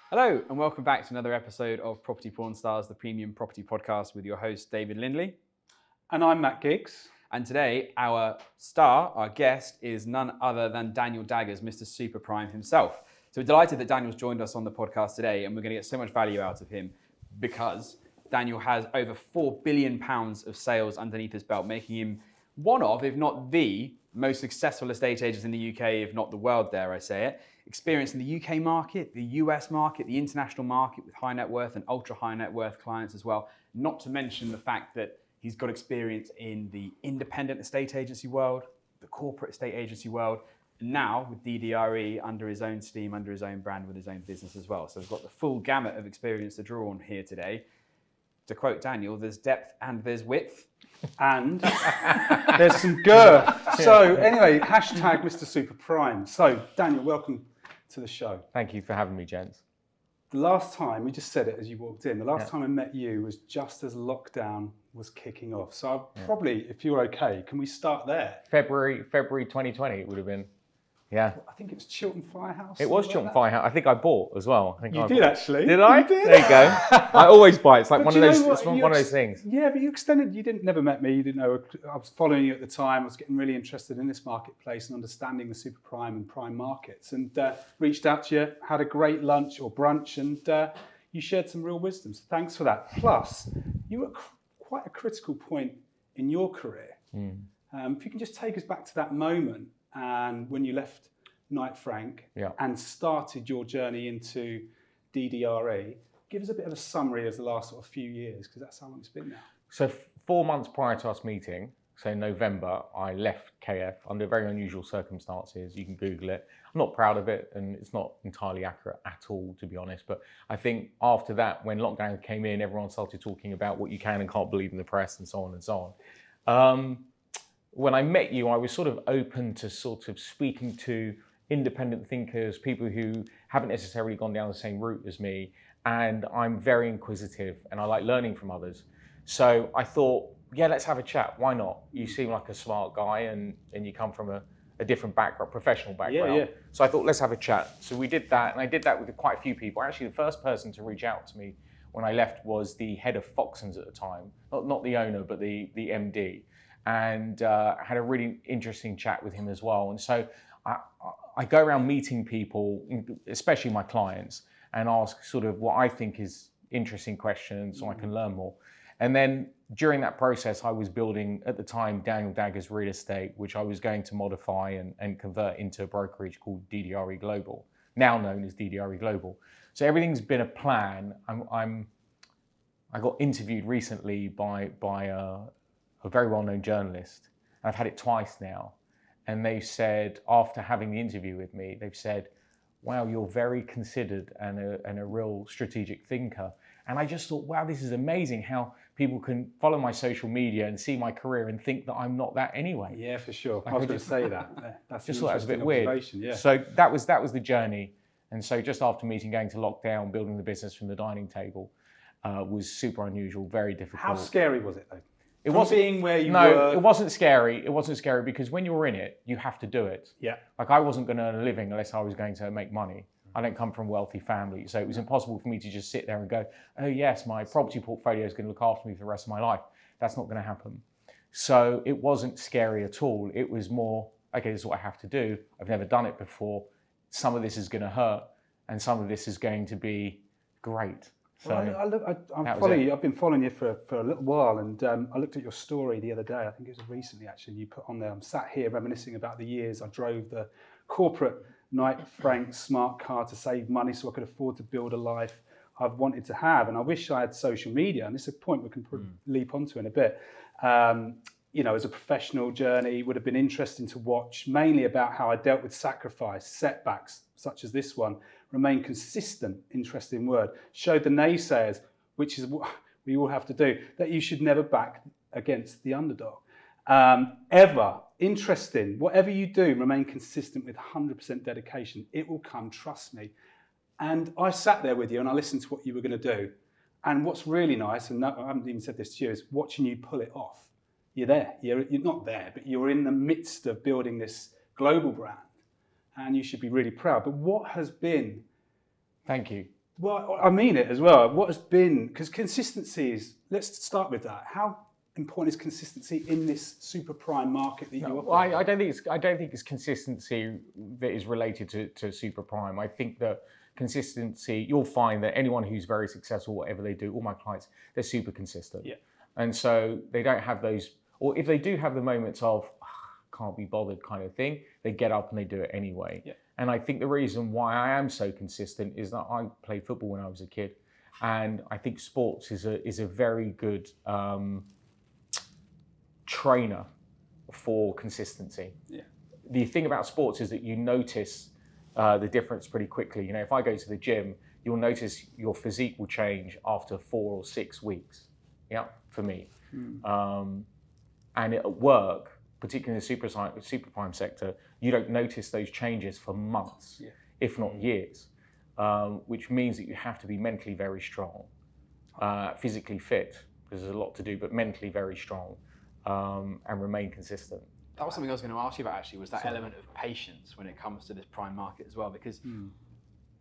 Hello, and welcome back to another episode of Property-Pxrn, the premium property podcast with your host, David Lindley. And I'm Matt Giggs. And today, our guest, is none other than Daniel Daggers, Mr. Super Prime himself. So we're delighted that Daniel's joined us on the podcast today, and we're going to get so much value out of him because Daniel has over £4 billion of sales underneath his belt, making him one of, if not the, most successful estate agents in the UK, if not the world, dare I say it. Experience in the UK market, the US market, the international market with high net worth and ultra high net worth clients as well. Not to mention the fact that he's got experience in the independent estate agency world, the corporate estate agency world, and now with DDRE under his own steam, under his own brand, with his own business as well. So we've got the full gamut of experience to draw on here today. To quote Daniel, there's depth and there's width. And there's some girth. So anyway, hashtag Mr. Super Prime. So Daniel, welcome to the show. Thank you for having me, gents. The last time, we just said it as you walked in, the last time I met you was just as lockdown was kicking off. So I'll probably, if you're okay, can we start there? February 2020 it would have been. Yeah. I think it was Chiltern Firehouse. It was Chiltern Firehouse. I think I bought as well. I think you did actually. Did I? You did. There you go. I always buy. It's like one of those. What? It's one of those things. Yeah, but you extended. You never met me. You didn't know. I was following you at the time. I was getting really interested in this marketplace and understanding the super prime and prime markets. And reached out to you, had a great lunch or brunch, and you shared some real wisdom. So thanks for that. Plus, you were at quite a critical point in your career. If you can just take us back to that moment and when you left Knight Frank and started your journey into DDRE. Give us a bit of a summary of the last sort of few years, because that's how long it's been now. So 4 months prior to us meeting, so in November, I left KF under very unusual circumstances. You can Google it. I'm not proud of it, and it's not entirely accurate at all, to be honest. But I think after that, when lockdown came in, everyone started talking about what you can and can't believe in the press and so on and so on. When I met you, I was sort of open to sort of speaking to independent thinkers, people who haven't necessarily gone down the same route as me, and I'm very inquisitive and I like learning from others. So I thought, yeah, let's have a chat. Why not? You seem like a smart guy and you come from a different background, professional background. Yeah. So I thought, let's have a chat. So we did that, and I did that with quite a few people. Actually, the first person to reach out to me when I left was the head of Foxtons at the time, not the owner, but the MD, and had a really interesting chat with him as well. And so I go around meeting people, especially my clients, and ask sort of what I think is interesting questions so I can learn more. And then during that process, I was building, at the time, Daniel Daggers Real Estate, which I was going to modify and convert into a brokerage called DDRE Global, now known as DDRE Global. So everything's been a plan. I got interviewed recently by a very well-known journalist. I've had it twice now. And they said, after having the interview with me, they've said, wow, you're very considered and a real strategic thinker. And I just thought, wow, this is amazing how people can follow my social media and see my career and think that I'm not that anyway. Yeah, for sure. I was going to say that. That's just thought that was a bit weird. Yeah. So that was the journey. And so just after meeting, going to lockdown, building the business from the dining table was super unusual, very difficult. How scary was it though? It wasn't being where you were. No, it wasn't scary. It wasn't scary because when you're in it, you have to do it. Yeah. Like I wasn't going to earn a living unless I was going to make money. I don't come from a wealthy family, so it was impossible for me to just sit there and go, oh yes, my property portfolio is going to look after me for the rest of my life. That's not going to happen. So it wasn't scary at all. It was more, okay, this is what I have to do. I've never done it before. Some of this is going to hurt, and some of this is going to be great. So I've been following you for a little while, and I looked at your story the other day. I think it was recently actually. You put on there, I'm sat here reminiscing about the years I drove the corporate Knight Frank smart car to save money so I could afford to build a life I've wanted to have. And I wish I had social media, and this is a point we can leap onto in a bit. As a professional journey, would have been interesting to watch, mainly about how I dealt with sacrifice, setbacks, such as this one, remain consistent, interesting word, showed the naysayers, which is what we all have to do, that you should never back against the underdog. Ever, interesting, whatever you do, remain consistent with 100% dedication. It will come, trust me. And I sat there with you and I listened to what you were going to do. And what's really nice, and I haven't even said this to you, is watching you pull it off. You're there. You're not there, but you're in the midst of building this global brand, and you should be really proud. But what has been... Thank you. Well, I mean it as well. What has been... Because consistency is... Let's start with that. How important is consistency in this super prime market that you operate? Well, I don't think it's consistency that is related to super prime. I think that consistency, you'll find that anyone who's very successful, whatever they do, all my clients, they're super consistent. Yeah. And so they don't have those, or if they do have the moments of can't be bothered kind of thing, they get up and they do it anyway. Yeah. And I think the reason why I am so consistent is that I played football when I was a kid, and I think sports is a very good trainer for consistency. Yeah. The thing about sports is that you notice the difference pretty quickly. You know, if I go to the gym, you'll notice your physique will change after 4 or 6 weeks. Yeah, for me. And at work, particularly in the super prime sector, you don't notice those changes for months, if not years, which means that you have to be mentally very strong, physically fit, because there's a lot to do, but mentally very strong, and remain consistent. That was something I was going to ask you about, actually, was that element of patience when it comes to this prime market as well, because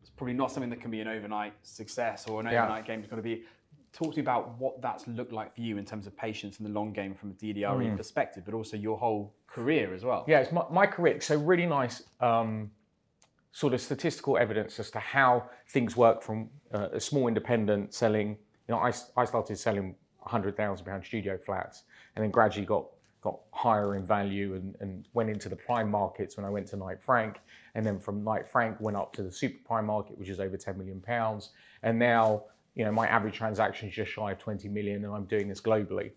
it's probably not something that can be an overnight success or an overnight game. It's got to be... Talk to me about what that's looked like for you in terms of patience in the long game from a DDRE perspective, but also your whole career as well. Yeah, it's my career. So really nice sort of statistical evidence as to how things work from a small independent selling. You know, I started selling £100,000 studio flats, and then gradually got higher in value and went into the prime markets when I went to Knight Frank, and then from Knight Frank went up to the super prime market, which is over £10 million, and now, you know, my average transaction is just shy of 20 million, and I'm doing this globally.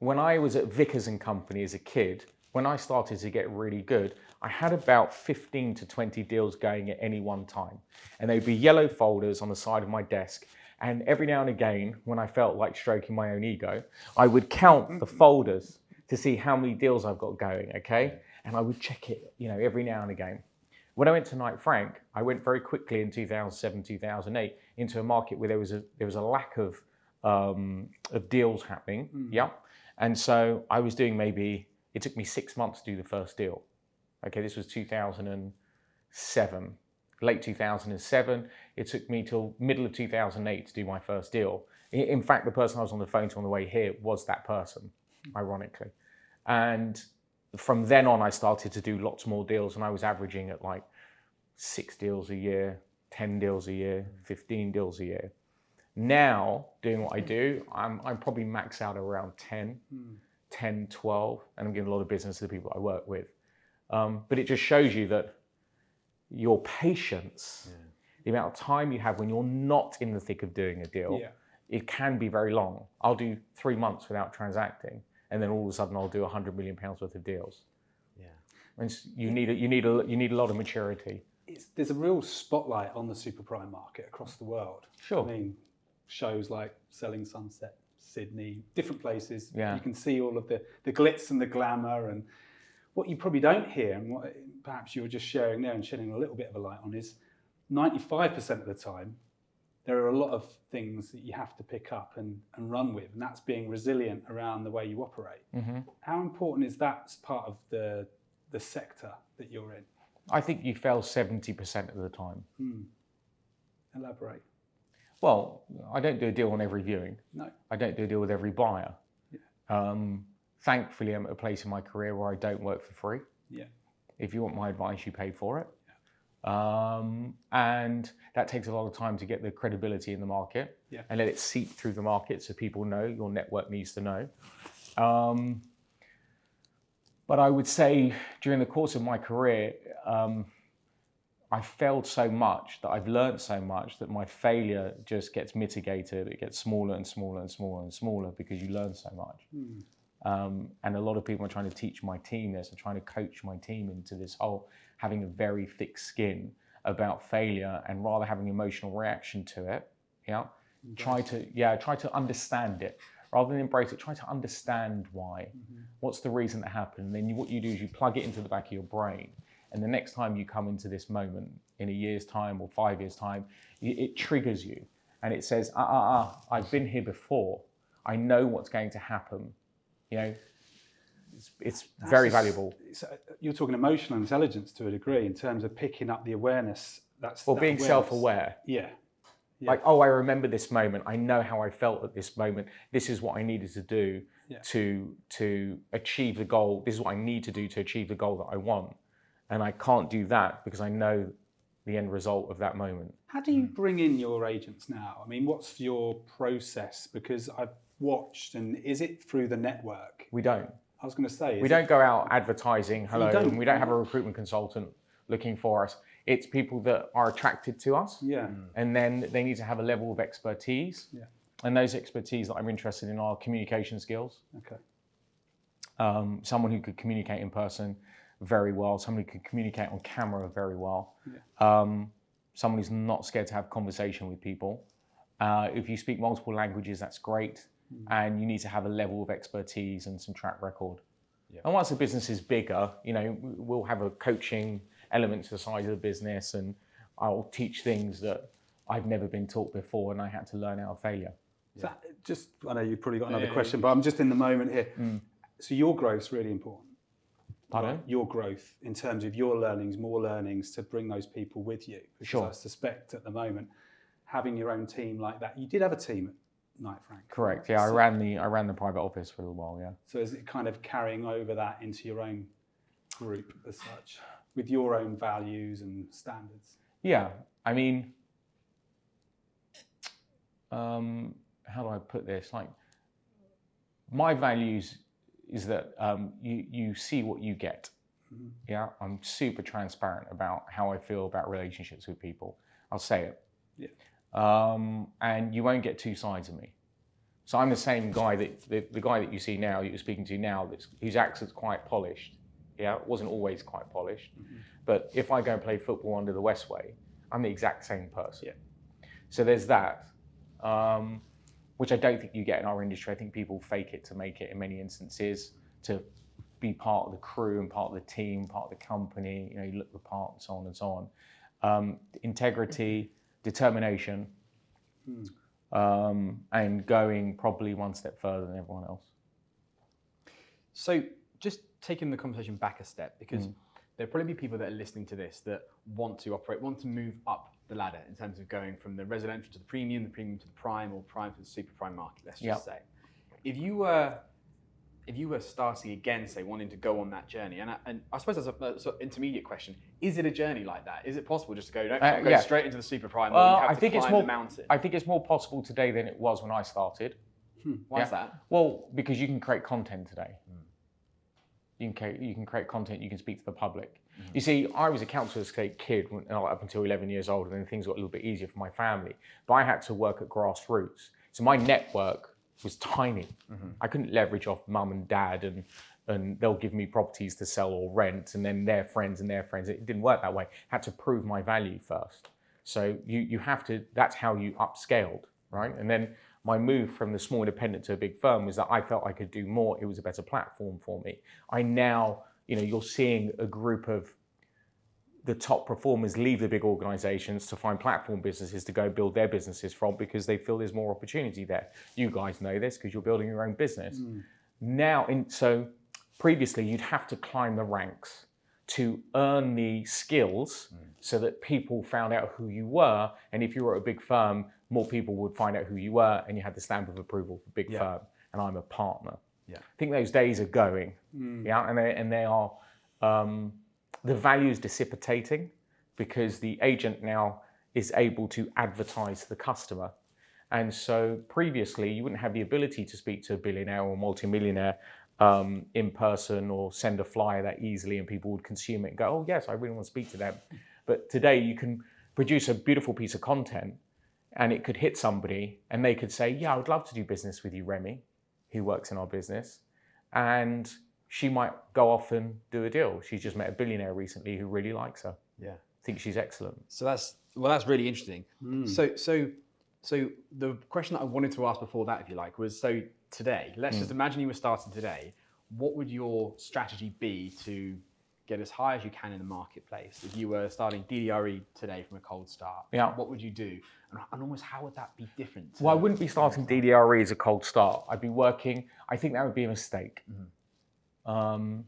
When I was at Vickers and Company as a kid, when I started to get really good, I had about 15 to 20 deals going at any one time. And they'd be yellow folders on the side of my desk. And every now and again, when I felt like stroking my own ego, I would count the folders to see how many deals I've got going, okay? And I would check it, you know, every now and again. When I went to Knight Frank, I went very quickly in 2007, 2008 into a market where there was a lack of deals happening. Yeah, and so I was doing it took me 6 months to do the first deal. Okay, this was 2007, late 2007. It took me till middle of 2008 to do my first deal. In fact, the person I was on the phone to on the way here was that person, ironically, and from then on, I started to do lots more deals, and I was averaging at like 6 deals a year, 10 deals a year, 15 deals a year. Now, doing what I do, I'm probably max out around 10, 12, and I'm giving a lot of business to the people I work with. But it just shows you that your patience, the amount of time you have when you're not in the thick of doing a deal, it can be very long. I'll do 3 months without transacting, and then all of a sudden I'll do £100 million worth of deals. Yeah, and you need a lot of maturity. There's a real spotlight on the super prime market across the world. Sure. I mean, shows like Selling Sunset, Sydney, different places. Yeah. You can see all of the glitz and the glamour, and what you probably don't hear, and what perhaps you were just sharing there and shedding a little bit of a light on, is 95% of the time, there are a lot of things that you have to pick up and run with, and that's being resilient around the way you operate. How important is that as part of the sector that you're in? I think you fail 70% of the time. Elaborate. Well, I don't do a deal on every viewing. No. I don't do a deal with every buyer. Yeah. Thankfully, I'm at a place in my career where I don't work for free. Yeah. If you want my advice, you pay for it. Yeah. And that takes a lot of time to get the credibility in the market and let it seep through the market so people know, your network needs to know. But I would say during the course of my career, I failed so much that I've learned so much that my failure just gets mitigated. It gets smaller and smaller and smaller and smaller because you learn so much. And a lot of people are trying to teach my team this and trying to coach my team into this whole having a very thick skin about failure and rather having an emotional reaction to it. Try to understand it. Rather than embrace it, try to understand why. What's the reason that happened? And then what you do is you plug it into the back of your brain. And the next time you come into this moment, in a year's time or 5 years' time, it triggers you. And it says, I've been here before. I know what's going to happen. You know, it's very valuable. You're talking emotional intelligence to a degree in terms of picking up the awareness. Being self-aware. Yeah. Like, oh, I remember this moment. I know how I felt at this moment. This is what I needed to do to achieve the goal. This is what I need to do to achieve the goal that I want. And I can't do that because I know the end result of that moment. How do you bring in your agents now? I mean, what's your process? Because I've watched, and is it through the network? We don't. I was going to say. We don't go out advertising, hello, and we don't have a recruitment consultant looking for us. It's people that are attracted to us. Yeah. And then they need to have a level of expertise. Yeah. And those expertise that I'm interested in are communication skills. Okay. Someone who could communicate in person very well, someone who could communicate on camera very well. Yeah. Someone who's not scared to have conversation with people. If you speak multiple languages, that's great. And you need to have a level of expertise and some track record. Yeah. And once the business is bigger, you know, we'll have a coaching element to the side of the business, and I'll teach things that I've never been taught before and I had to learn out of failure. So I know you've probably got another question, but I'm just in the moment here. So your growth's really important. Pardon? Right? Your growth in terms of your learnings, more learnings to bring those people with you. Because sure. I suspect at the moment, having your own team like that, you did have a team at Knight Frank. Correct. Yeah, so, I ran the private office for a little while. Yeah. So is it kind of carrying over that into your own group as such, with your own values and standards? Yeah. I mean, how do I put this? Like, my values is that you see what you get. Yeah, I'm super transparent about how I feel about relationships with people. I'll say it. Yeah. And you won't get two sides of me. So I'm the same guy that the guy that you see now, that you're speaking to now, whose accent's quite polished. Yeah, it wasn't always quite polished. But if I go and play football under the Westway, I'm the exact same person. Yeah. So there's that, which I don't think you get in our industry. I think people fake it to make it in many instances, to be part of the crew and part of the team, part of the company, you know, you look the part and so on and so on. Integrity, determination, and going probably one step further than everyone else. So just taking the conversation back a step, because there'll probably be people that are listening to this that want to move up the ladder in terms of going from the residential to the premium to the prime, or prime to the super prime market, let's just say. If you were starting again, say, wanting to go on that journey, and I suppose that's a sort of intermediate question, is it a journey like that? Is it possible just to go, go straight into the super prime, or you have to climb the mountain? I think it's more possible today than it was when I started. Why is that? Well, because you can create content today. You can create content, you can speak to the public. You see, I was a council estate kid up until 11 years old, and then things got a little bit easier for my family. But I had to work at grassroots. So my network was tiny. I couldn't leverage off mum and dad and they'll give me properties to sell or rent, and then their friends and their friends. It didn't work that way. I had to prove my value first. So you have to, that's how you upscaled, right? And then my move from the small independent to a big firm was that I felt I could do more. It was a better platform for me. I now, you know, you're seeing a group of the top performers leave the big organizations to find platform businesses to go build their businesses from, because they feel there's more opportunity there. You guys know this because you're building your own business. So previously you'd have to climb the ranks to earn the skills so that people found out who you were. And if you were at a big firm, more people would find out who you were, and you had the stamp of approval for big firm, and I'm a partner. I think those days are going, and they are, the value is dissipating because the agent now is able to advertise to the customer. And so previously you wouldn't have the ability to speak to a billionaire or multimillionaire in person, or send a flyer that easily, and people would consume it and go, oh yes, I really want to speak to them. But today you can produce a beautiful piece of content, and it could hit somebody, and they could say, yeah, I would love to do business with you, Remy, who works in our business. And she might go off and do a deal. She's just met a billionaire recently who really likes her. Yeah. Thinks she's excellent. So that's really interesting. So the question that I wanted to ask before that, if you like, was, so today, let's just imagine you were starting today. What would your strategy be to get as high as you can in the marketplace? If you were starting DDRE today from a cold start, what would you do? And almost how would that be different? Well, I wouldn't be starting DDRE as a cold start. I'd be working, I think that would be a mistake. you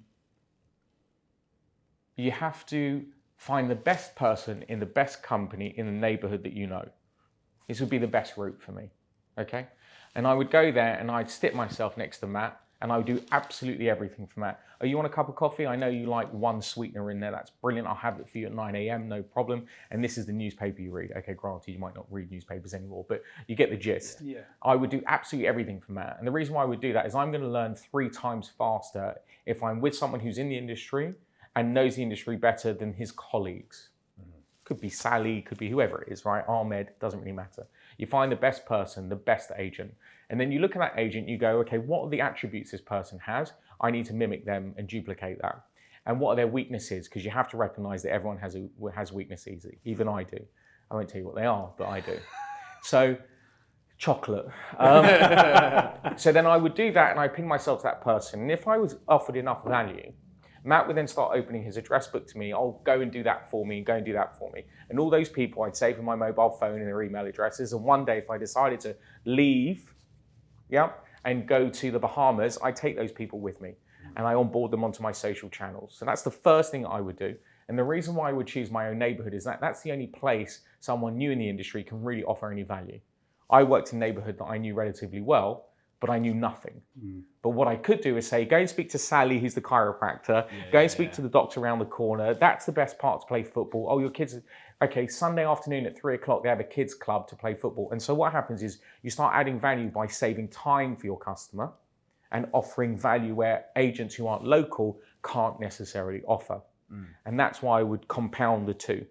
have to find the best person in the best company in the neighborhood that you know. This would be the best route for me, okay? And I would go there and I'd stick myself next to Matt and I would do absolutely everything for Matt. Oh, you want a cup of coffee? I know you like one sweetener in there. That's brilliant. I'll have it for you at 9 a.m., no problem. And this is the newspaper you read. Okay, granted, you might not read newspapers anymore, but you get the gist. Yeah. I would do absolutely everything for Matt. And the reason why I would do that is I'm going to learn 3 times faster if I'm with someone who's in the industry and knows the industry better than his colleagues. Could be Sally, could be whoever it is, right? Ahmed, doesn't really matter. You find the best person, the best agent. And then you look at that agent, you go, okay, what are the attributes this person has? I need to mimic them and duplicate that. And what are their weaknesses? Because you have to recognize that everyone has weaknesses. Even I do. I won't tell you what they are, but I do. So, chocolate. So then I would do that and I ping myself to that person. And if I was offered enough value, Matt would then start opening his address book to me. I'll go and do that for me, go and do that for me. And all those people I'd save in my mobile phone and their email addresses. And one day, if I decided to leave, and go to the Bahamas, I take those people with me and I onboard them onto my social channels. So that's the first thing I would do. And the reason why I would choose my own neighborhood is that that's the only place someone new in the industry can really offer any value. I worked in a neighborhood that I knew relatively well, but I knew nothing. But what I could do is say, go and speak to Sally, who's the chiropractor, go and speak to the doctor around the corner. That's the best part to play football. Oh, your kids, okay, Sunday afternoon at 3 o'clock, they have a kids club to play football. And so what happens is you start adding value by saving time for your customer and offering value where agents who aren't local can't necessarily offer. And that's why I would compound the two.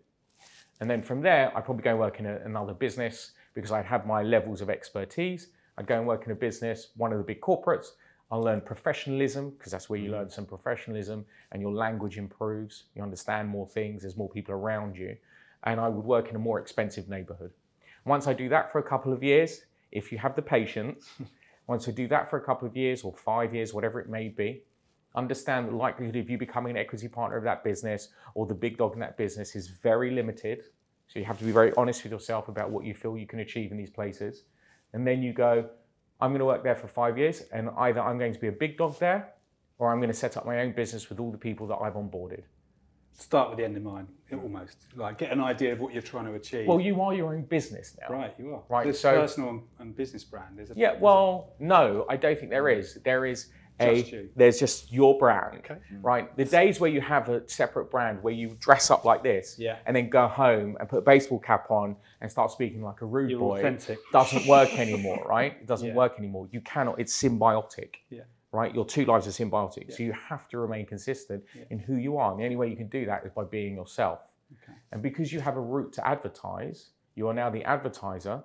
And then from there, I'd probably go and work in another business because I'd have my levels of expertise. I'd go and work in a business, one of the big corporates. I'll learn professionalism because that's where you learn some professionalism and your language improves. You understand more things. There's more people around you. And I would work in a more expensive neighborhood. Once I do that for a couple of years, if you have the patience, once I do that for a couple of years or 5 years, whatever it may be, understand the likelihood of you becoming an equity partner of that business or the big dog in that business is very limited. So you have to be very honest with yourself about what you feel you can achieve in these places. And then you go, I'm going to work there for 5 years and either I'm going to be a big dog there or I'm going to set up my own business with all the people that I've onboarded. Start with the end in mind, almost. Like get an idea of what you're trying to achieve. Well, you are your own business now. Right, you are. Right, There's so personal and business brand. No, I don't think there is. There is there's just your brand, right? The days where you have a separate brand, where you dress up like this, and then go home and put a baseball cap on and start speaking like a rude boy, authentic. Doesn't work anymore, right? It doesn't work anymore. You cannot. It's symbiotic. Right? Your two lives are symbiotic. So you have to remain consistent in who you are. And the only way you can do that is by being yourself. And because you have a route to advertise, you are now the advertiser,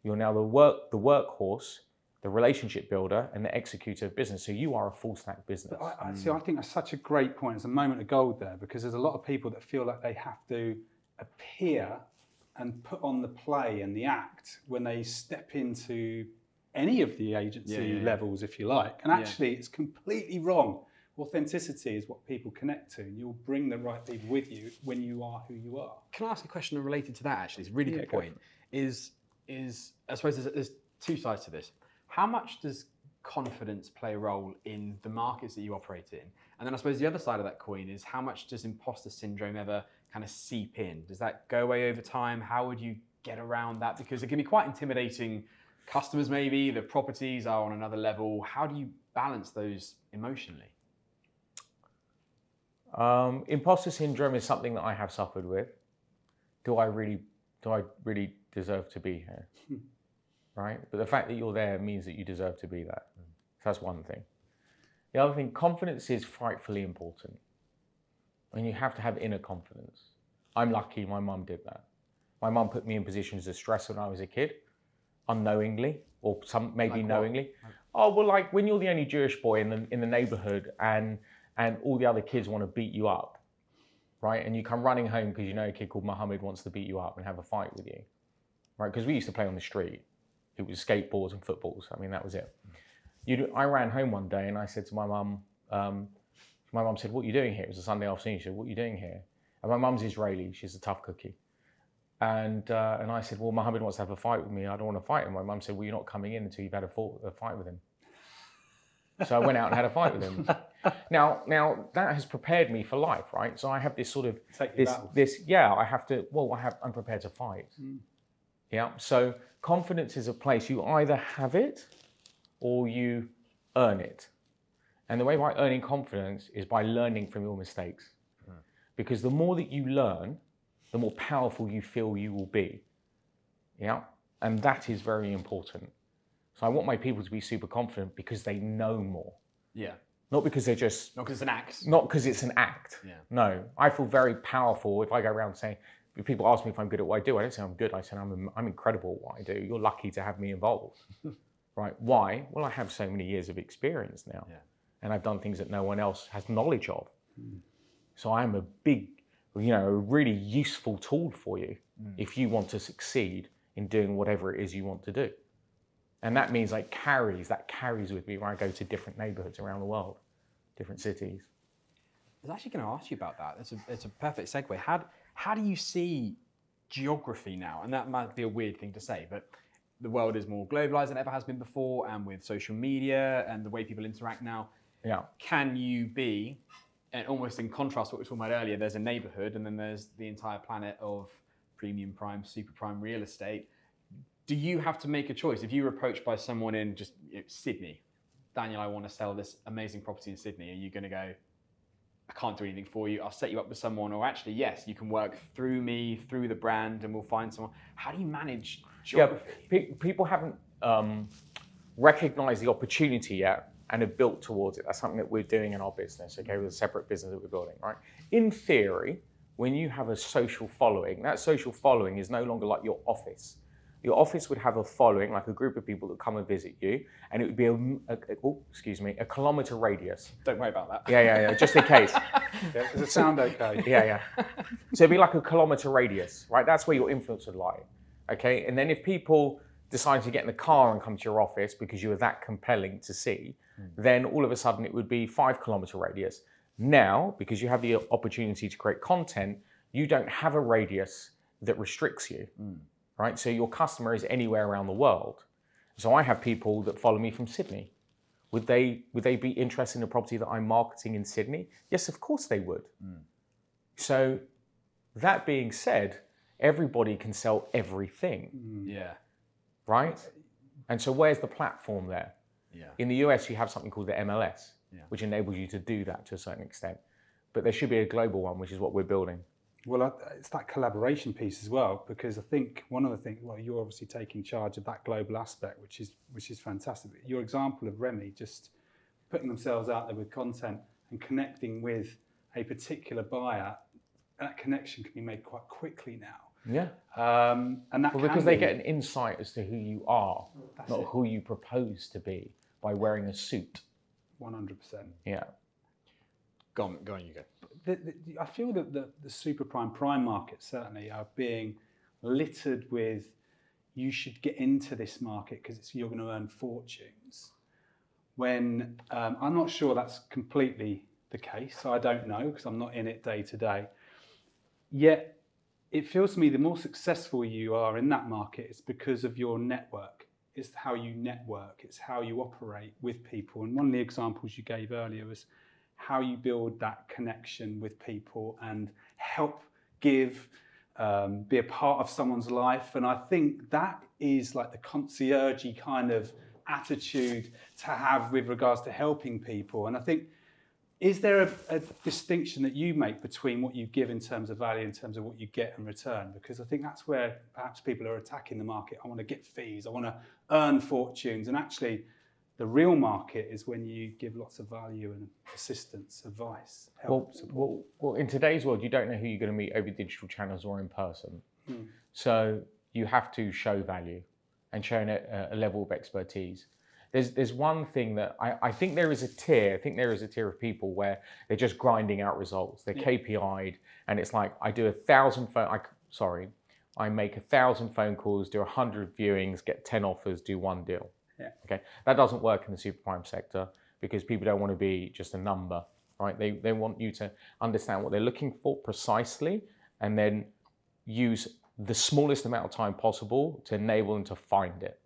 you're now the workhorse, the relationship builder, and the executor of business. So you are a full stack business. I think that's such a great point. It's a moment of gold there because there's a lot of people that feel like they have to appear and put on the play and the act when they step into any of the agency levels, if you like. And actually, it's completely wrong. Authenticity is what people connect to, and you'll bring the right people with you when you are who you are. Can I ask a question related to that, actually? It's a really good point. Is I suppose there's 2 sides to this. How much does confidence play a role in the markets that you operate in? And then I suppose the other side of that coin is how much does imposter syndrome ever kind of seep in? Does that go away over time? How would you get around that? Because it can be quite intimidating. Customers maybe, the properties are on another level. How do you balance those emotionally? Imposter syndrome is something that I have suffered with. Do I really deserve to be here? Right? But the fact that you're there means that you deserve to be there. So that's one thing. The other thing, confidence is frightfully important. And you have to have inner confidence. I'm lucky my mum did that. My mum put me in positions of stress when I was a kid, unknowingly, or some maybe like knowingly. Oh, well, like when you're the only Jewish boy in the neighborhood and all the other kids want to beat you up, right? And you come running home because you know a kid called Muhammad wants to beat you up and have a fight with you, right? Because we used to play on the street. It was skateboards and footballs. I mean, that was it. I ran home one day and I said to my mum, said, what are you doing here? It was a Sunday afternoon. She said, what are you doing here? And my mum's Israeli. She's a tough cookie. And I said, well, Muhammad wants to have a fight with me. I don't want to fight him. My mum said, well, you're not coming in until you've had a fight with him. So I went out and had a fight with him. Now that has prepared me for life, right? So I have this sort of I'm prepared to fight. Yeah. So confidence is a place you either have it or you earn it. And the way by earning confidence is by learning from your mistakes. Because the more that you learn, the more powerful you feel you will be. Yeah. And that is very important. So I want my people to be super confident because they know more. Yeah. Not because they're just... Not because it's an act. Not because it's an act. Yeah. No. I feel very powerful if I go around saying, if people ask me if I'm good at what I do, I don't say I'm good. I say I'm incredible at what I do. You're lucky to have me involved. Right. Why? Well, I have so many years of experience now. Yeah. And I've done things that no one else has knowledge of. So I'm a big, a really useful tool for you if you want to succeed in doing whatever it is you want to do. And that means that carries with me when I go to different neighborhoods around the world, different cities. I was actually going to ask you about that. It's a perfect segue. How do you see geography now? And that might be a weird thing to say, but the world is more globalized than it ever has been before, and with social media and the way people interact now, can you be, and almost in contrast to what we were talking about earlier, there's a neighborhood and then there's the entire planet of premium prime, super prime real estate. Do you have to make a choice? If you were approached by someone in just Sydney, Daniel, I want to sell this amazing property in Sydney, are you going to go, I can't do anything for you, I'll set you up with someone, or actually, yes, you can work through me, through the brand, and we'll find someone. How do you manage geography? Yeah, people haven't recognized the opportunity yet and have built towards it. That's something that we're doing in our business, okay, with a separate business that we're building, right? In theory, when you have a social following, that social following is no longer like your office. Your office would have a following, like a group of people that come and visit you, and it would be a kilometre radius. Don't worry about that. Yeah, just in case. Does it sound okay? Yeah. So it'd be like a kilometre radius, right? That's where your influence would lie, okay? And then if people decide to get in the car and come to your office because you were that compelling to see, then all of a sudden it would be 5 kilometre radius. Now, because you have the opportunity to create content, you don't have a radius that restricts you. Right? So your customer is anywhere around the world. So I have people that follow me from Sydney. Would they be interested in a property that I'm marketing in Sydney? Yes, of course they would. So that being said, everybody can sell everything. Yeah. Right? And so where's the platform there? Yeah. In the US, you have something called the MLS, which enables you to do that to a certain extent. But there should be a global one, which is what we're building. Well, it's that collaboration piece as well, because I think one of the things, well, you're obviously taking charge of that global aspect, which is fantastic. Your example of Remy just putting themselves out there with content and connecting with a particular buyer, that connection can be made quite quickly now. Yeah. And that because they get an insight as to who you are, not who you propose to be by wearing a suit. 100%. Yeah. Go on, you go. I feel that the super prime markets certainly are being littered with, you should get into this market because you're going to earn fortunes. When I'm not sure that's completely the case. So I don't know because I'm not in it day to day. Yet it feels to me the more successful you are in that market, it's because of your network. It's how you network. It's how you operate with people. And one of the examples you gave earlier was how you build that connection with people and help give, be a part of someone's life. And I think that is like the concierge-y kind of attitude to have with regards to helping people. And I think, is there a distinction that you make between what you give in terms of value, in terms of what you get in return? Because I think that's where perhaps people are attacking the market. I want to get fees, I want to earn fortunes. And actually, the real market is when you give lots of value and assistance, advice, help, support. Well, in today's world, you don't know who you're going to meet over digital channels or in person. So you have to show value and show a level of expertise. There's one thing that I think there is a tier. I think there is a tier of people where they're just grinding out results. They're KPI'd, and it's like I do 1,000 I make 1,000 phone calls, do 100 viewings, get 10 offers, do 1 deal. Okay, that doesn't work in the super prime sector because people don't want to be just a number, right? They want you to understand what they're looking for precisely, and then use the smallest amount of time possible to enable them to find it.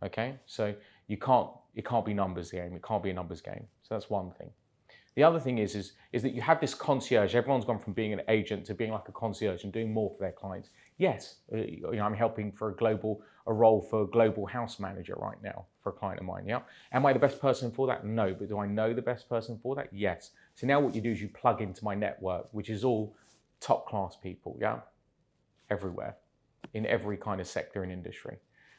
Okay, so it can't be numbers game. It can't be a numbers game. So that's one thing. The other thing is that you have this concierge. Everyone's gone from being an agent to being like a concierge and doing more for their clients. Yes, I'm helping for a role for a global house manager right now for a client of mine. Yeah, am I the best person for that? No, but do I know the best person for that? Yes. So now what you do is you plug into my network, which is all top class people. Yeah, everywhere, in every kind of sector and industry.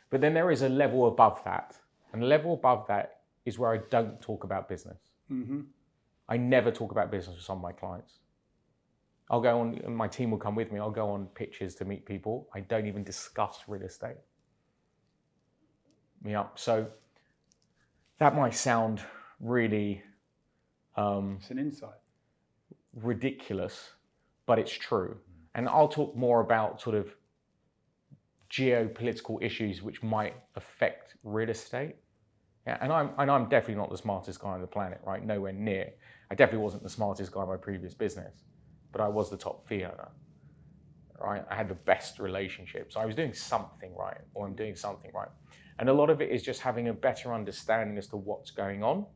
But then there is a level above that, and the level above that is where I don't talk about business. Mm-hmm. I never talk about business with some of my clients. I'll go on, and my team will come with me, I'll go on pitches to meet people. I don't even discuss real estate. Yeah, so that might sound really it's an insight. Ridiculous, but it's true. And I'll talk more about sort of geopolitical issues which might affect real estate. Yeah, and I'm definitely not the smartest guy on the planet, right? Nowhere near. I definitely wasn't the smartest guy in my previous business, but I was the top fee owner, right? I had the best relationships. I was doing something right, or I'm doing something right. And a lot of it is just having a better understanding as to what's going on,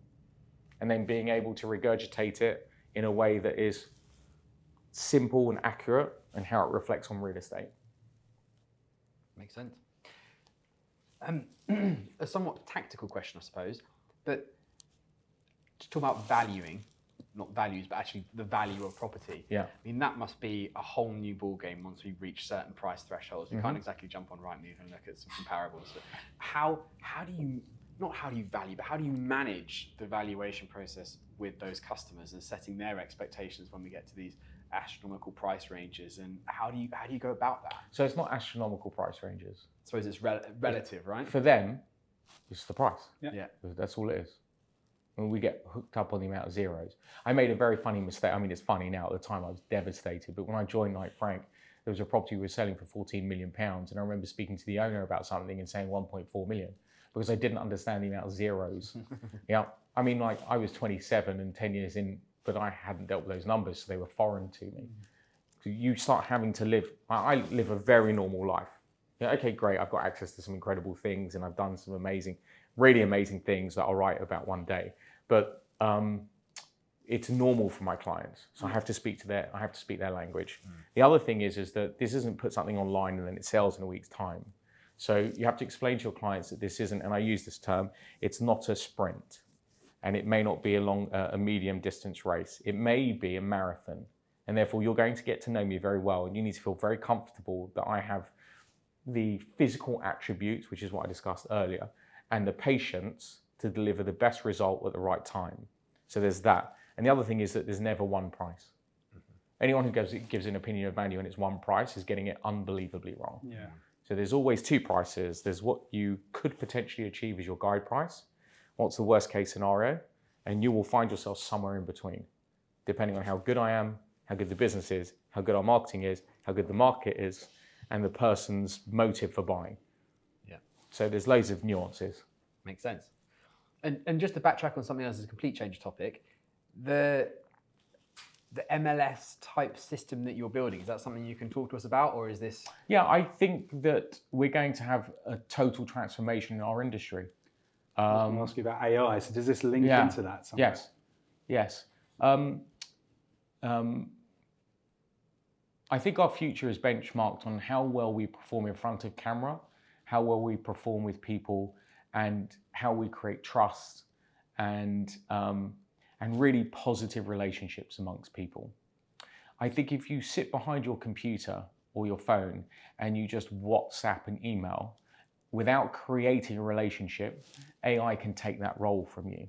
and then being able to regurgitate it in a way that is simple and accurate, and how it reflects on real estate. Makes sense. A somewhat tactical question, I suppose, but to talk about valuing, not values, but actually the value of property. Yeah. I mean, that must be a whole new ball game once we reach certain price thresholds. We can't exactly jump on Rightmove and look at some comparables. But how do you, not how do you value, but how do you manage the valuation process with those customers and setting their expectations when we get to these astronomical price ranges, and how do you go about that? So it's not astronomical price ranges. I suppose it's relative, right? For them, it's the price. Yeah. That's all it is. And we get hooked up on the amount of zeros. I made a very funny mistake. I mean, it's funny now. At the time, I was devastated. But when I joined Knight Frank, there was a property we were selling for £14 million. And I remember speaking to the owner about something and saying 1.4 million because I didn't understand the amount of zeros. Yeah. I mean, like, I was 27 and 10 years in, but I hadn't dealt with those numbers, so they were foreign to me. So you start having to live, I live a very normal life. Yeah, okay, great, I've got access to some incredible things and I've done some amazing, really amazing things that I'll write about one day. But it's normal for my clients. So I have to speak their language. The other thing is that this isn't put something online and then it sells in a week's time. So you have to explain to your clients that this isn't, and I use this term, it's not a sprint. And it may not be a medium distance race. It may be a marathon. And therefore you're going to get to know me very well, and you need to feel very comfortable that I have the physical attributes, which is what I discussed earlier, and the patience to deliver the best result at the right time. So there's that. And the other thing is that there's never one price. Anyone who gives an opinion of value and it's one price is getting it unbelievably wrong. Yeah. So there's always two prices. There's what you could potentially achieve as your guide price. What's the worst case scenario? And you will find yourself somewhere in between, depending on how good I am, how good the business is, how good our marketing is, how good the market is, and the person's motive for buying. Yeah. So there's loads of nuances. Makes sense. And just to backtrack on something else, as a complete change of topic, the MLS type system that you're building, is that something you can talk to us about, or is this? Yeah, I think that we're going to have a total transformation in our industry. I was going to ask you about AI. So does this link into that somewhere? Yes. I think our future is benchmarked on how well we perform in front of camera, how well we perform with people, and how we create trust and really positive relationships amongst people. I think if you sit behind your computer or your phone and you just WhatsApp and email, without creating a relationship, AI can take that role from you.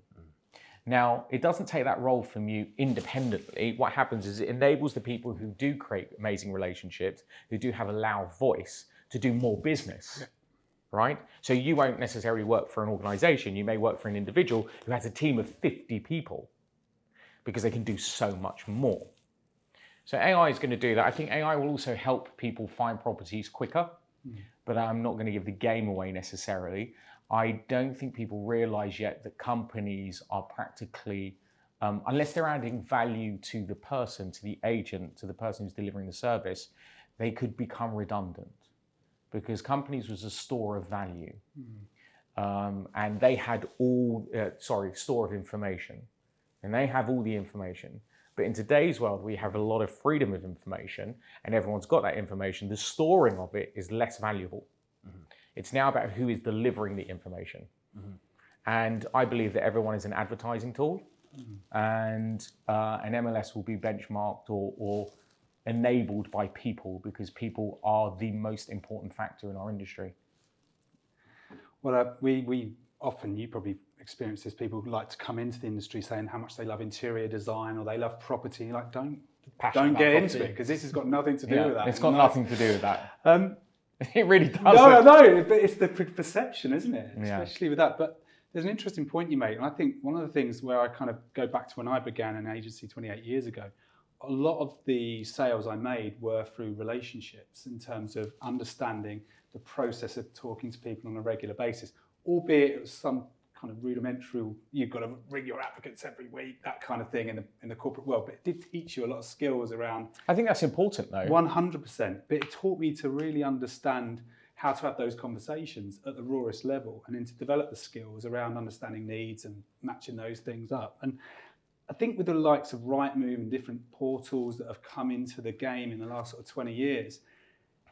Now, it doesn't take that role from you independently. What happens is it enables the people who do create amazing relationships, who do have a loud voice, to do more business, right? So you won't necessarily work for an organization. You may work for an individual who has a team of 50 people because they can do so much more. So AI is going to do that. I think AI will also help people find properties quicker. But I'm not going to give the game away necessarily. I don't think people realize yet that companies are practically, unless they're adding value to the person, to the agent, to the person who's delivering the service, they could become redundant because companies was a store of value. And they had store of information. and they have all the information. But in today's world, we have a lot of freedom of information, and everyone's got that information. The storing of it is less valuable. It's now about who is delivering the information. And I believe that everyone is an advertising tool, and an MLS will be benchmarked or enabled by people, because people are the most important factor in our industry. Well, we often, you probably experience this, people who like to come into the industry saying how much they love interior design or they love property. You're like, don't get into it, because this has got nothing to do with that. It's got nothing to do with that. It really doesn't. No, but it's the perception, isn't it? Especially with that. But there's an interesting point you make. And I think one of the things where I kind of go back to when I began an agency 28 years ago, a lot of the sales I made were through relationships, in terms of understanding the process of talking to people on a regular basis, albeit it was some kind of rudimentary, you've got to ring your applicants every week, that kind of thing in the corporate world. But it did teach you a lot of skills around. I think that's important, though. 100%. But it taught me to really understand how to have those conversations at the rawest level, and then to develop the skills around understanding needs and matching those things up. And I think with the likes of Rightmove and different portals that have come into the game in the last sort of 20 years,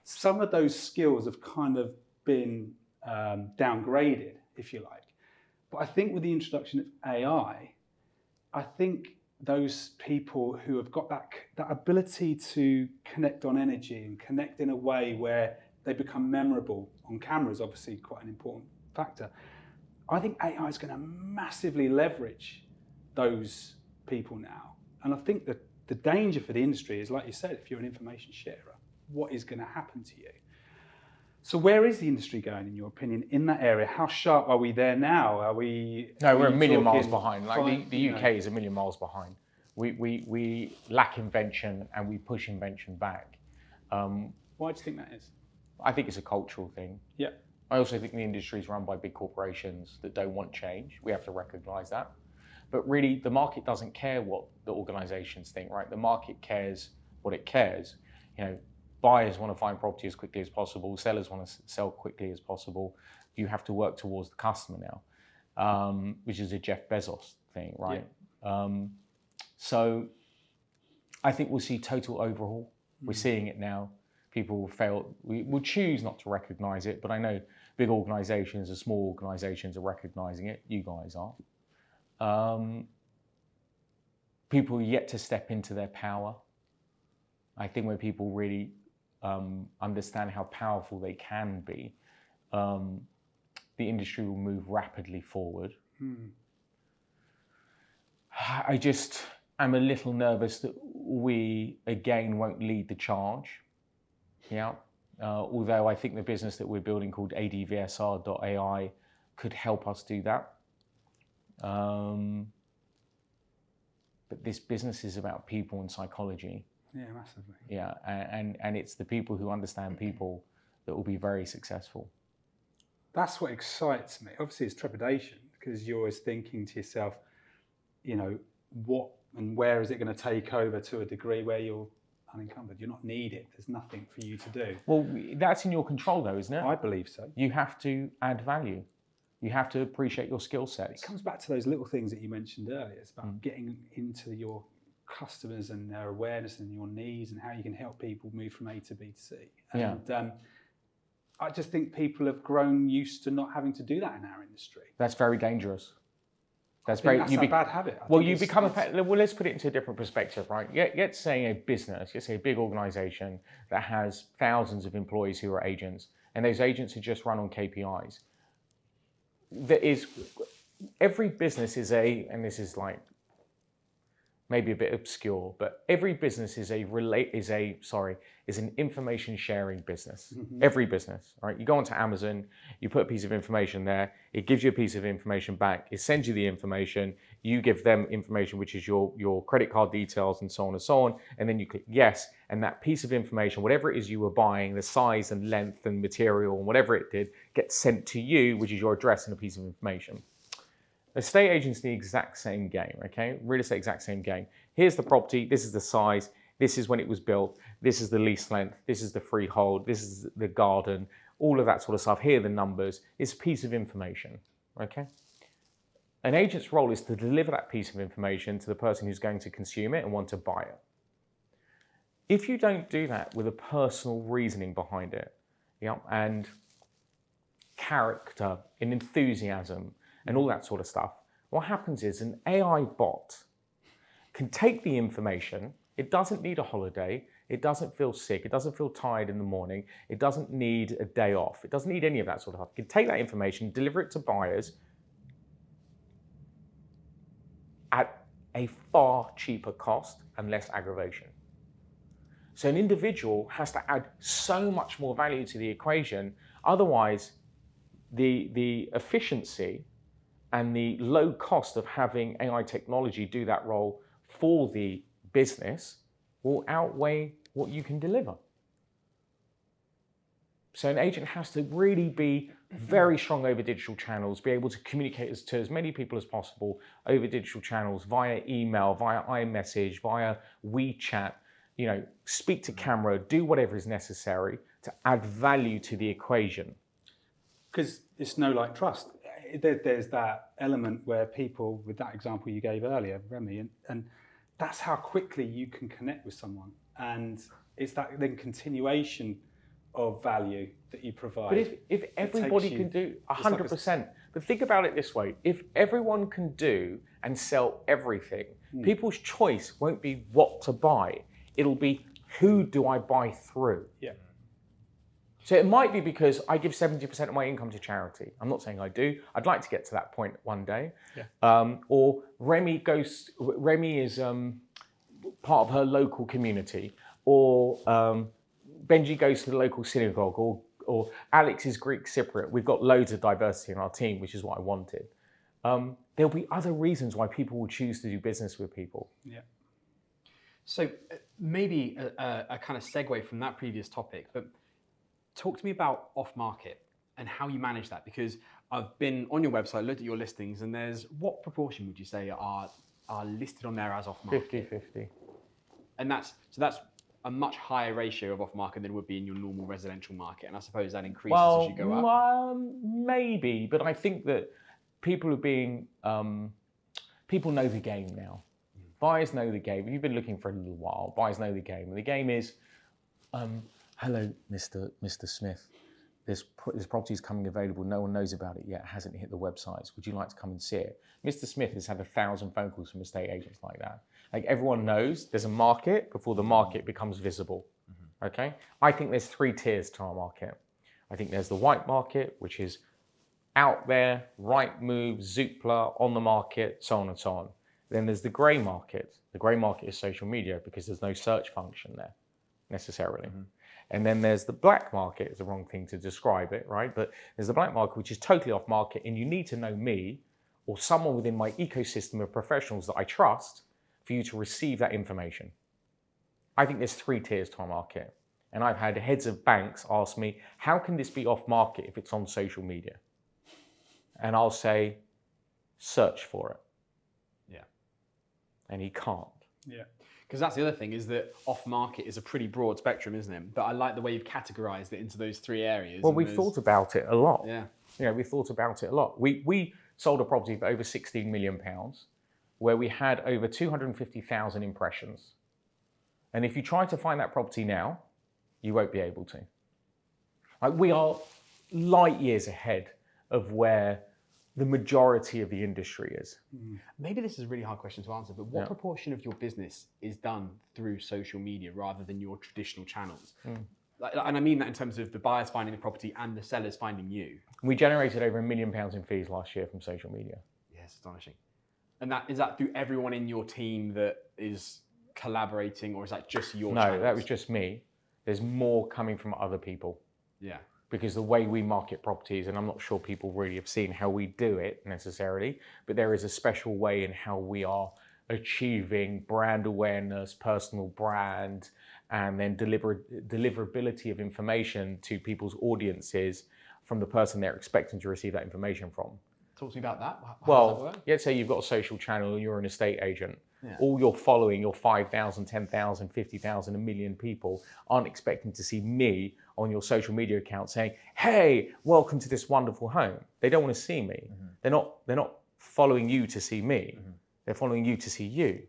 some of those skills have kind of been downgraded, if you like. But I think with the introduction of AI, I think those people who have got that ability to connect on energy and connect in a way where they become memorable on camera is obviously quite an important factor. I think AI is going to massively leverage those people now. And I think that the danger for the industry is, like you said, if you're an information sharer, what is going to happen to you? So where is the industry going, in your opinion, in that area? How sharp are we there now? Are we? No, we're a million miles behind. Like the UK is a million miles behind. We lack invention, and we push invention back. Why do you think that is? I think it's a cultural thing. Yeah. I also think the industry is run by big corporations that don't want change. We have to recognise that. But really, the market doesn't care what the organisations think, right? The market cares what it cares. You know, buyers want to find property as quickly as possible. Sellers want to sell quickly as possible. You have to work towards the customer now, which is a Jeff Bezos thing, right? Yeah. So I think we'll see total overhaul. We're seeing it now. People will choose not to recognise it, but I know big organisations and small organisations are recognising it. You guys are. People are yet to step into their power. I think when people really understand how powerful they can be, the industry will move rapidly forward. I'm a little nervous that we, again, won't lead the charge. Yeah. Although I think the business that we're building called ADVSR.ai could help us do that. But this business is about people and psychology. Yeah, massively. Yeah, and it's the people who understand people that will be very successful. That's what excites me. Obviously, it's trepidation, because you're always thinking to yourself, you know, what and where is it going to take over to a degree where you're unencumbered? You're not needed. There's nothing for you to do. Well, that's in your control, though, isn't it? I believe so. You have to add value. You have to appreciate your skill sets. It comes back to those little things that you mentioned earlier. It's about getting into your customers and their awareness and your needs, and how you can help people move from A to B to C. And I just think people have grown used to not having to do that in our industry. That's very dangerous. That's a bad habit. Well, let's put it into a different perspective, right? Let's say a business, let's say a big organisation that has thousands of employees who are agents, and those agents are just run on KPIs. Every business is and this is like maybe a bit obscure, but every business is an information sharing business. Every business, right? You go onto Amazon, you put a piece of information there, it gives you a piece of information back, it sends you the information, you give them information, which is your credit card details and so on, and then you click yes, and that piece of information, whatever it is you were buying, the size and length and material and whatever it did, gets sent to you, which is your address and a piece of information. Estate agents, the exact same game, okay? Real estate, exact same game. Here's the property, this is the size, this is when it was built, this is the lease length, this is the freehold, this is the garden, all of that sort of stuff. Here are the numbers. It's a piece of information, okay? An agent's role is to deliver that piece of information to the person who's going to consume it and want to buy it. If you don't do that with a personal reasoning behind it, and character and enthusiasm and all that sort of stuff, what happens is an AI bot can take the information. It doesn't need a holiday. It doesn't feel sick. It doesn't feel tired in the morning. It doesn't need a day off. It doesn't need any of that sort of stuff. It can take that information, deliver it to buyers at a far cheaper cost and less aggravation. So an individual has to add so much more value to the equation. Otherwise, the efficiency and the low cost of having AI technology do that role for the business will outweigh what you can deliver. So an agent has to really be very strong over digital channels, be able to communicate to as many people as possible over digital channels, via email, via iMessage, via WeChat, speak to camera, do whatever is necessary to add value to the equation. Because it's like trust. There's that element where people, with that example you gave earlier, Remy, and that's how quickly you can connect with someone. And it's that then continuation of value that you provide. But if everybody can do 100%, but think about it this way, if everyone can do and sell everything, people's choice won't be what to buy. It'll be, who do I buy through? Yeah. So it might be because I give 70% of my income to charity. I'm not saying I do. I'd like to get to that point one day. Yeah. Or Remy is part of her local community. Or Benji goes to the local synagogue. Or Alex is Greek Cypriot. We've got loads of diversity in our team, which is what I wanted. There'll be other reasons why people will choose to do business with people. Yeah. So maybe a kind of segue from that previous topic, but talk to me about off-market and how you manage that, because I've been on your website, looked at your listings, and what proportion would you say are listed on there as off-market? 50-50. And that's a much higher ratio of off-market than would be in your normal residential market, and I suppose that increases as you go up. Maybe, but I think that people know the game now. Buyers know the game. You've been looking for a little while. Buyers know the game, and the game is, hello, Mr. Smith. This property is coming available. No one knows about it yet. It hasn't hit the websites. Would you like to come and see it? Mr. Smith has had 1,000 phone calls from estate agents like that. Like, everyone knows there's a market before the market becomes visible. Okay? I think there's 3 tiers to our market. I think there's the white market, which is out there, Rightmove, Zoopla, on the market, so on and so on. Then there's the grey market. The grey market is social media because there's no search function there necessarily. And then there's the black market. It's the wrong thing to describe it, right? But there's the black market, which is totally off market, and you need to know me or someone within my ecosystem of professionals that I trust for you to receive that information. I think there's 3 tiers to our market. And I've had heads of banks ask me, how can this be off market if it's on social media? And I'll say, search for it. Yeah. And he can't. Yeah. Because that's the other thing, is that off-market is a pretty broad spectrum, isn't it? But I like the way you've categorized it into those 3 areas. Well, we've thought about it a lot. Yeah. We thought about it a lot. We sold a property for over £16 million, where we had over 250,000 impressions. And if you try to find that property now, you won't be able to. Like, we are light years ahead of where the majority of the industry is. Maybe this is a really hard question to answer, but what proportion of your business is done through social media rather than your traditional channels? And I mean that in terms of the buyers finding the property and the sellers finding you. We generated over £1 million in fees last year from social media. Yes, astonishing. And is that through everyone in your team that is collaborating, or is that just your channels? No, that was just me. There's more coming from other people. Yeah. Because the way we market properties, and I'm not sure people really have seen how we do it necessarily, but there is a special way in how we are achieving brand awareness, personal brand, and then deliverability of information to people's audiences from the person they're expecting to receive that information from. Talk to me about that. How Well, does that work? let's say you've got a social channel and you're an estate agent. Yeah. All your following, your 5,000, 10,000, 50,000, 1 million people aren't expecting to see me on your social media account saying, hey, welcome to this wonderful home. They don't want to see me. They're not following you to see me. They're following you to see you.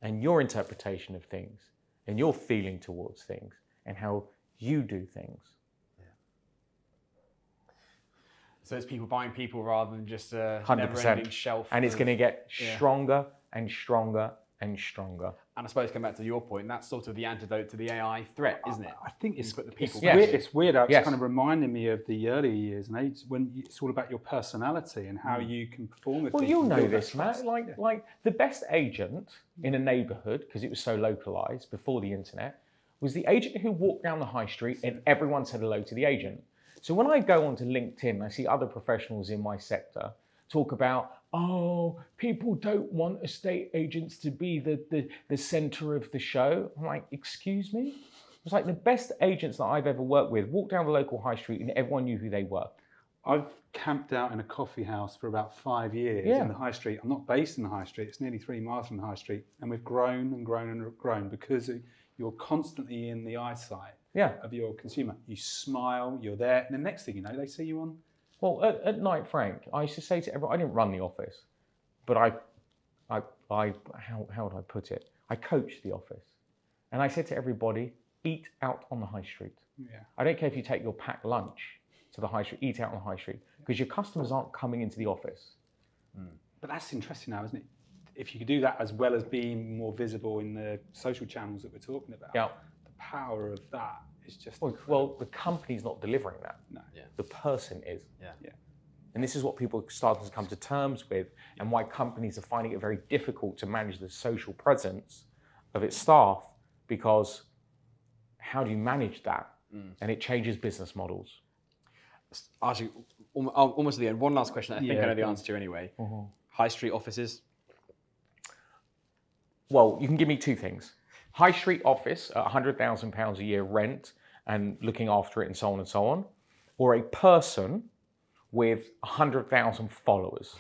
And your interpretation of things, and your feeling towards things, and how you do things. So it's people buying people rather than just a 100%. never-ending shelf. And it's going to get stronger and stronger and stronger. And I suppose, come back to your point, that's sort of the antidote to the AI threat, isn't it? I think it's put the people it's weird how it's kind of reminding me of the early years and ages when it's all about your personality and how you can perform with Well, people. you'll know this, Matt. Like the best agent in a neighbourhood, because it was so localised before the internet, was the agent who walked down the high street and everyone said hello to the agent. So when I go onto LinkedIn, I see other professionals in my sector talk about, oh, people don't want estate agents to be the centre of the show. I'm like, excuse me? It's like the best agents that I've ever worked with walked down the local high street and everyone knew who they were. I've camped out in a coffee house for about 5 years in the high street. I'm not based in the high street. It's nearly 3 miles from the high street. And we've grown and grown and grown because you're constantly in the eyesight of your consumer. You smile, you're there. And the next thing you know, they see you on. Well, at night, Frank, I used to say to everyone, I didn't run the office, but how would I put it? I coached the office. And I said to everybody, eat out on the high street. Yeah. I don't care if you take your packed lunch to the high street, eat out on the high street, because your customers aren't coming into the office. But that's interesting now, isn't it? If you could do that as well as being more visible in the social channels that we're talking about, the power of that is just... Well, the company's not delivering that. No. Yeah. The person is. Yeah. And this is what people are starting to come to terms with, and why companies are finding it very difficult to manage the social presence of its staff, because how do you manage that? And it changes business models. Actually, almost at the end, one last question that I think I know the answer to anyway. High street offices? Well, you can give me two things. High street office at £100,000 a year rent and looking after it and so on, or a person with 100,000 followers.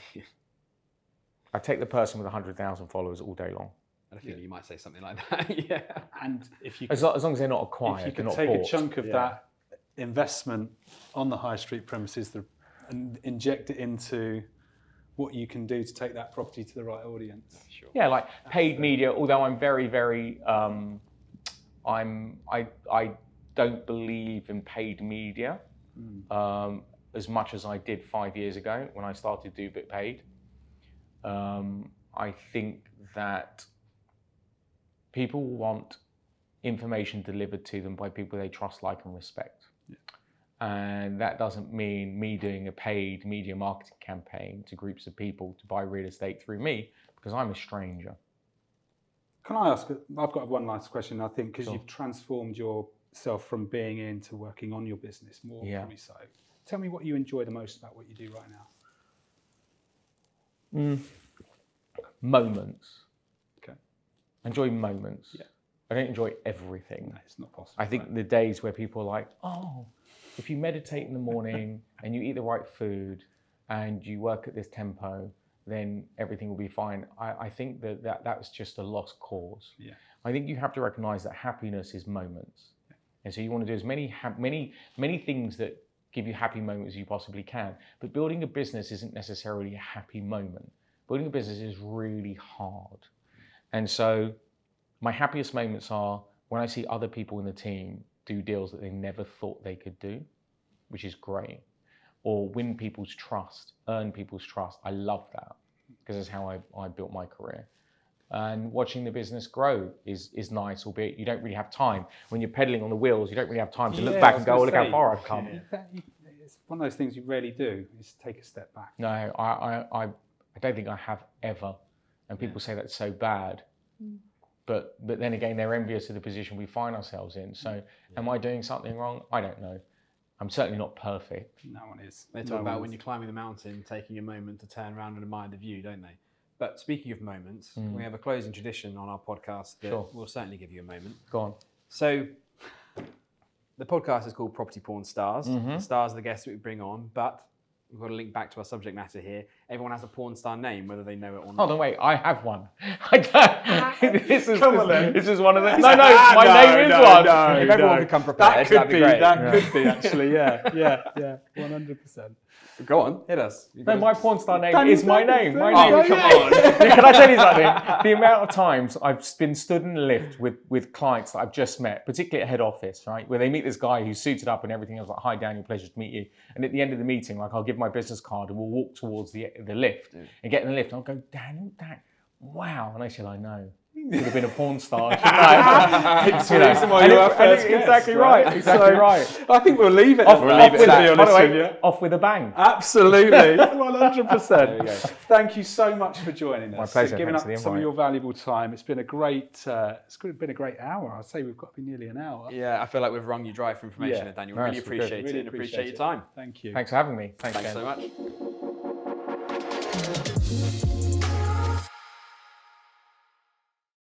I take the person with 100,000 followers all day long. I feel you might say something like that. Yeah. And if you as long as they're not acquired, if you they're could not take bought. a chunk of that investment on the high street premises and inject it into what you can do to take that property to the right audience. Sure. Yeah, like paid media, although I'm very, very, I don't believe in paid media as much as I did 5 years ago when I started to do a bit paid. I think that people want information delivered to them by people they trust, like, and respect. Yeah. And that doesn't mean me doing a paid media marketing campaign to groups of people to buy real estate through me, because I'm a stranger. Can I ask, I've got one last question, I think, because you've transformed yourself from being in to working on your business more, probably so. Tell me what you enjoy the most about what you do right now. Moments. Okay. I enjoy moments. Yeah. I don't enjoy everything. No, it's not possible. I think the days where people are like, oh, if you meditate in the morning and you eat the right food and you work at this tempo, then everything will be fine. I think that was just a lost cause. Yeah. I think you have to recognize that happiness is moments. Yeah. And so you want to do as many things that give you happy moments as you possibly can. But building a business isn't necessarily a happy moment. Building a business is really hard. And so my happiest moments are when I see other people in the team do deals that they never thought they could do, which is great. Or win people's trust, earn people's trust. I love that, because that's how I built my career. And watching the business grow is nice, albeit you don't really have time. When you're pedaling on the wheels, you don't really have time to look back and go, oh, look how far I've come. It's one of those things you rarely do, is take a step back. No, I don't think I have ever. And people say that's so bad. But then again, they're envious of the position we find ourselves in. So am I doing something wrong? I don't know. I'm certainly not perfect. No one is. They talk about when you're climbing the mountain, taking a moment to turn around and admire the view, don't they? But speaking of moments, we have a closing tradition on our podcast that will certainly give you a moment. Go on. So the podcast is called Property-Pxrn Stars. The stars are the guests that we bring on, but we've got to link back to our subject matter here. everyone has a porn star name, whether they know it or not. Hold on, wait. I have one. I don't. This is one of them. No, my No, name is one. No, If everyone could come prepared, that'd be great. That could be actually. Yeah. 100%. Go on, hit us. No, my porn star name is my name. My Oh, name. come on. Can I tell you something? The amount of times I've been stood in a lift with clients that I've just met, particularly at head office, right, where they meet this guy who's suited up and everything else, like, "Hi, Daniel, pleasure to meet you." And at the end of the meeting, like, I'll give my business card and we'll walk towards the lift and get in the lift. And I'll go, "Daniel, wow," and they say, "I know. Could have been a porn star." It's the reason why you are first guest, exactly right. Exactly right. I think we'll leave it. Off with you. Off with a bang. Absolutely, 100%. There we go. Thank you so much for joining us. My pleasure. And giving Thanks up for the some of invite. your valuable time. It's been a great. It's been a great hour. I'd say we've got to be nearly an hour. Yeah, I feel like we've wrung you dry for information, Yeah. Daniel. No, Really it's good. appreciate it Really and appreciate your time. Thank you. Thanks for having me. Thanks Ken. so much.